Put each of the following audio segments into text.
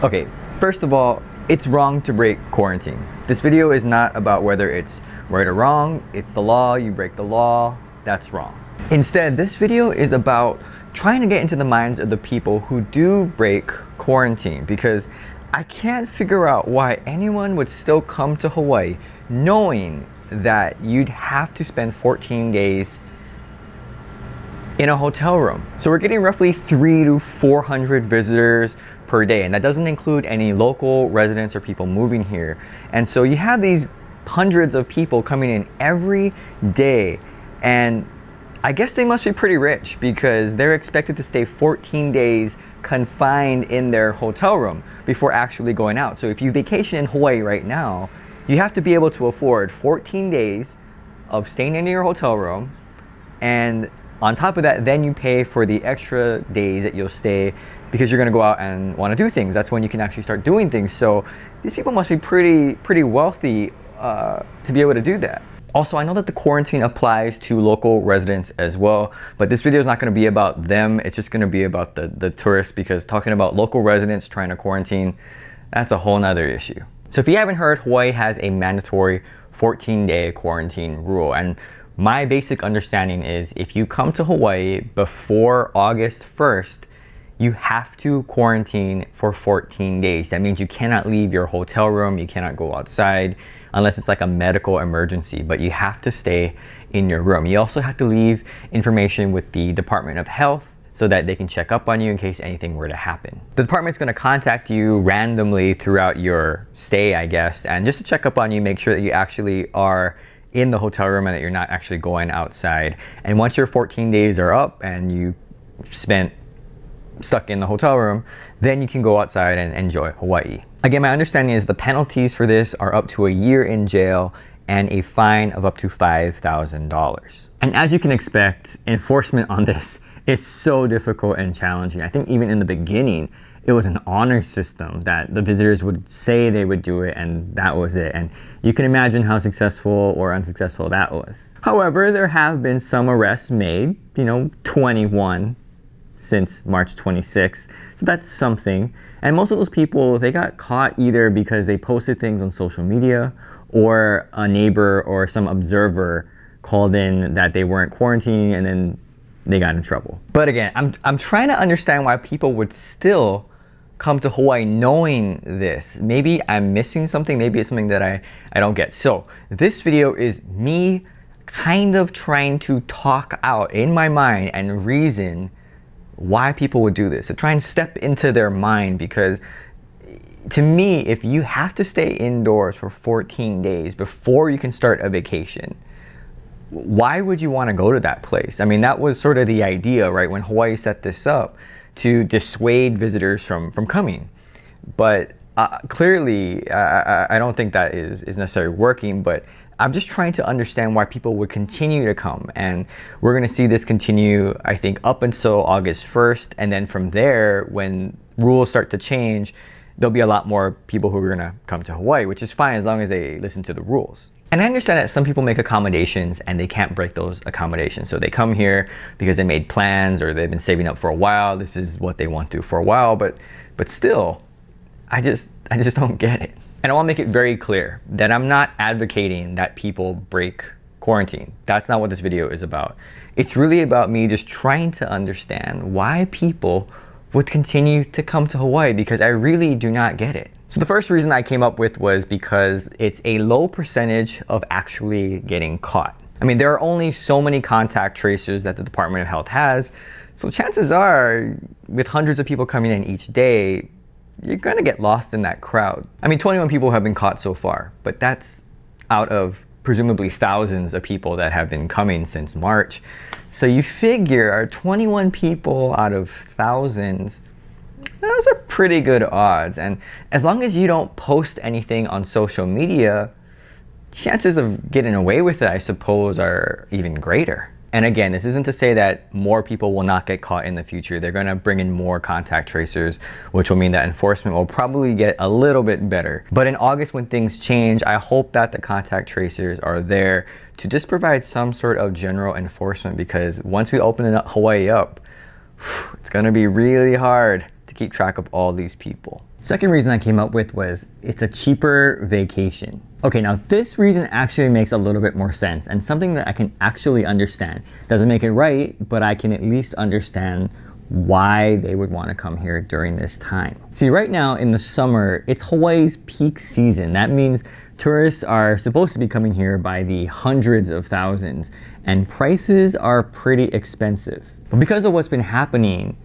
Okay, first of all, it's wrong to break quarantine. This video is not about whether it's right or wrong. It's the law, you break the law, that's wrong. Instead, this video is about trying to get into the minds of the people who do break quarantine, because I can't figure out why anyone would still come to Hawaii knowing that you'd have to spend 14 days in a hotel room. So we're getting roughly 300 to 400 visitors per day, and that doesn't include any local residents or people moving here. And so you have these hundreds of people coming in every day, and I guess they must be pretty rich because they're expected to stay 14 days confined in their hotel room before actually going out. So if you vacation in Hawaii right now, you have to be able to afford 14 days of staying in your hotel room, and on top of that, then you pay for the extra days that you'll stay because you're gonna go out and wanna do things. That's when you can actually start doing things. So these people must be pretty wealthy to be able to do that. Also, I know that the quarantine applies to local residents as well, but this video is not gonna be about them. It's just gonna be about the tourists, because talking about local residents trying to quarantine, that's a whole nother issue. So if you haven't heard, Hawaii has a mandatory 14-day quarantine rule. And my basic understanding is if you come to Hawaii before August 1st, you have to quarantine for 14 days. That means you cannot leave your hotel room, you cannot go outside unless it's like a medical emergency, but you have to stay in your room. You also have to leave information with the Department of Health so that they can check up on you in case anything were to happen. The department's gonna contact you randomly throughout your stay, I guess, and just to check up on you, make sure that you actually are in the hotel room and that you're not actually going outside. And once your 14 days are up and you spent stuck in the hotel room, then you can go outside and enjoy Hawaii. Again, my understanding is the penalties for this are up to a year in jail and a fine of up to $5,000. And as you can expect, enforcement on this is so difficult and challenging. I think even in the beginning, it was an honor system that the visitors would say they would do it, and that was it. And you can imagine how successful or unsuccessful that was. However, there have been some arrests made, 21 since March 26th. So that's something. And most of those people, they got caught either because they posted things on social media, or a neighbor or some observer called in that they weren't quarantining, and then they got in trouble. But again, I'm trying to understand why people would still come to Hawaii knowing this. Maybe I'm missing something, maybe it's something that I don't get. So this video is me kind of trying to talk out in my mind and reason why people would do this, to try and step into their mind, because to me, if you have to stay indoors for 14 days before you can start a vacation, why would you want to go to that place? I mean, that was sort of the idea, right, when Hawaii set this up, to dissuade visitors from coming. But clearly, I don't think that is necessarily working, but I'm just trying to understand why people would continue to come. And we're going to see this continue, I think, up until August 1st. And then from there, when rules start to change, there'll be a lot more people who are going to come to Hawaii, which is fine as long as they listen to the rules. And I understand that some people make accommodations and they can't break those accommodations. So they come here because they made plans or they've been saving up for a while. This is what they want to do for a while, but still, I just don't get it. And I want to make it very clear that I'm not advocating that people break quarantine. That's not what this video is about. It's really about me just trying to understand why people would continue to come to Hawaii, because I really do not get it. So the first reason I came up with was because it's a low percentage of actually getting caught. I mean, there are only so many contact tracers that the Department of Health has, so chances are, with hundreds of people coming in each day, you're gonna get lost in that crowd. I mean, 21 people have been caught so far, but that's out of presumably thousands of people that have been coming since March. So you figure 21 people out of thousands, those are pretty good odds. And as long as you don't post anything on social media, chances of getting away with it, I suppose, are even greater. And again, this isn't to say that more people will not get caught in the future. They're gonna bring in more contact tracers, which will mean that enforcement will probably get a little bit better. But in August, when things change, I hope that the contact tracers are there to just provide some sort of general enforcement, because once we open Hawaii up, it's gonna be really hard to keep track of all these people. Second reason I came up with was it's a cheaper vacation. Okay, now this reason actually makes a little bit more sense and something that I can actually understand. Doesn't make it right, but I can at least understand why they would want to come here during this time. See, right now in the summer, it's Hawaii's peak season. That means tourists are supposed to be coming here by the hundreds of thousands, and prices are pretty expensive. But because of what's been happening,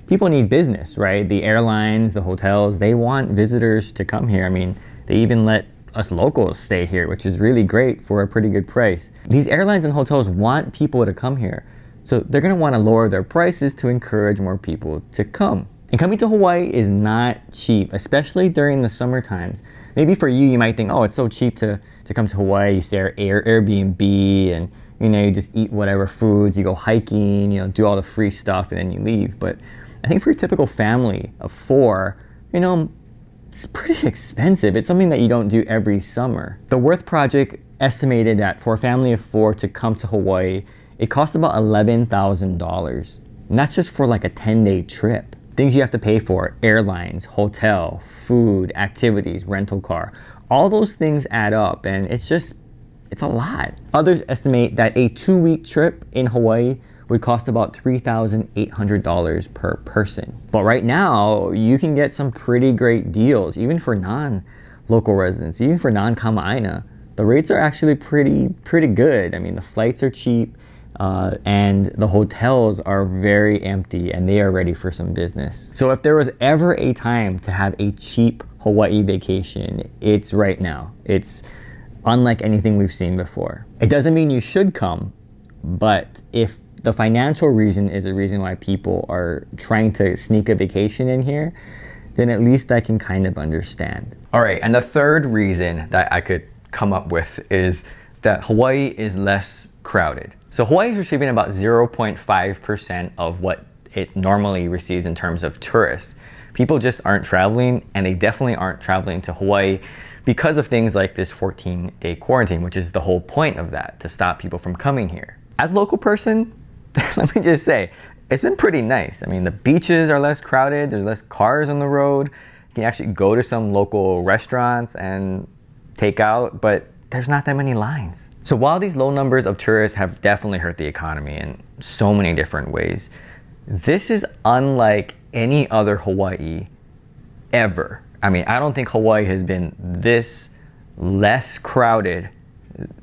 people need business, right? The airlines, the hotels, they want visitors to come here. I mean, they even let us locals stay here, which is really great for a pretty good price. These airlines and hotels want people to come here, so they're gonna wanna lower their prices to encourage more people to come. And coming to Hawaii is not cheap, especially during the summer times. Maybe for you, you might think, oh, it's so cheap to come to Hawaii. You stay at Airbnb and you just eat whatever foods, you go hiking, do all the free stuff and then you leave. But I think for a typical family of 4, it's pretty expensive. It's something that you don't do every summer. The Worth Project estimated that for a family of 4 to come to Hawaii, it costs about $11,000. And that's just for like a 10-day trip. Things you have to pay for: airlines, hotel, food, activities, rental car. All those things add up, and it's a lot. Others estimate that a 2-week trip in Hawaii would cost about $3,800 per person. But right now, you can get some pretty great deals, even for non-local residents, even for non-Kama'aina. The rates are actually pretty good. I mean, the flights are cheap, and the hotels are very empty and they are ready for some business. So if there was ever a time to have a cheap Hawaii vacation, it's right now. It's unlike anything we've seen before. It doesn't mean you should come, but if the financial reason is a reason why people are trying to sneak a vacation in here, then at least I can kind of understand. All right, and the third reason that I could come up with is that Hawaii is less crowded. So Hawaii is receiving about 0.5% of what it normally receives in terms of tourists. People just aren't traveling, and they definitely aren't traveling to Hawaii because of things like this 14-day quarantine, which is the whole point of that, to stop people from coming here. As a local person, let me just say, it's been pretty nice. I mean, the beaches are less crowded, there's less cars on the road. You can actually go to some local restaurants and take out, but there's not that many lines. So while these low numbers of tourists have definitely hurt the economy in so many different ways, this is unlike any other Hawaii ever. I mean, I don't think Hawaii has been this less crowded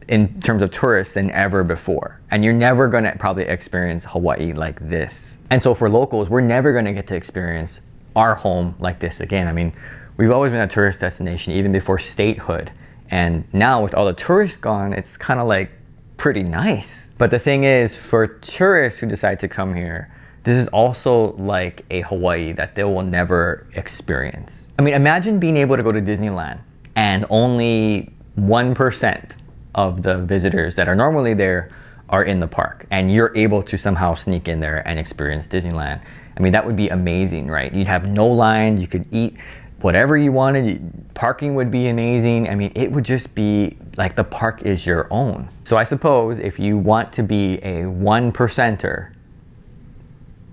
in terms of tourists than ever before. And you're never gonna probably experience Hawaii like this. And so for locals, we're never gonna get to experience our home like this again. I mean, we've always been a tourist destination even before statehood. And now with all the tourists gone, it's kind of like pretty nice. But the thing is, for tourists who decide to come here, this is also like a Hawaii that they will never experience. I mean, imagine being able to go to Disneyland and only 1% of the visitors that are normally there are in the park, and you're able to somehow sneak in there and experience Disneyland. I mean, that would be amazing, right? You'd have no line, you could eat whatever you wanted, parking would be amazing. I mean, it would just be like the park is your own. So I suppose if you want to be a 1%er,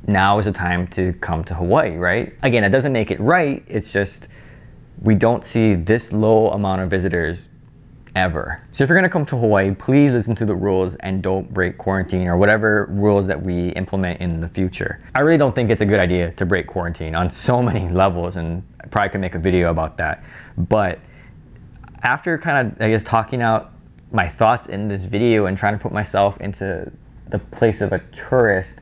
now is the time to come to Hawaii, right? Again, it doesn't make it right, it's just we don't see this low amount of visitors ever. So if you're gonna come to Hawaii, please listen to the rules and don't break quarantine or whatever rules that we implement in the future. I really don't think it's a good idea to break quarantine on so many levels, and I probably could make a video about that. But after kind of, I guess, talking out my thoughts in this video and trying to put myself into the place of a tourist,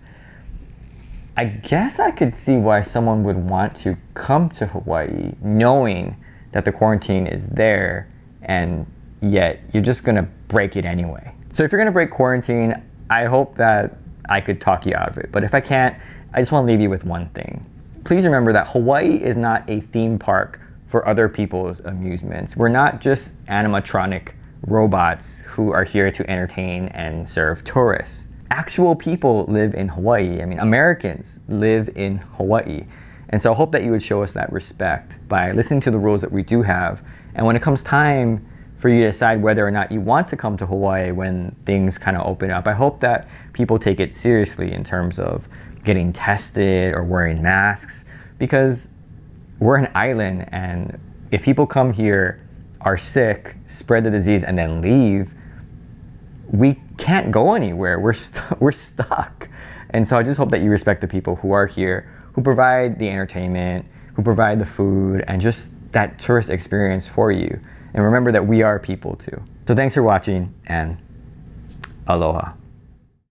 I guess I could see why someone would want to come to Hawaii knowing that the quarantine is there, and yet you're just gonna break it anyway. So if you're gonna break quarantine, I hope that I could talk you out of it. But if I can't, I just wanna leave you with one thing. Please remember that Hawaii is not a theme park for other people's amusements. We're not just animatronic robots who are here to entertain and serve tourists. Actual people live in Hawaii. I mean, Americans live in Hawaii. And so I hope that you would show us that respect by listening to the rules that we do have. And when it comes time for you to decide whether or not you want to come to Hawaii when things kind of open up, I hope that people take it seriously in terms of getting tested or wearing masks because we're an island, and if people come here, are sick, spread the disease, and then leave, we can't go anywhere. We're stuck. And so I just hope that you respect the people who are here, who provide the entertainment, who provide the food, and just that tourist experience for you. And remember that we are people too. So thanks for watching, and aloha.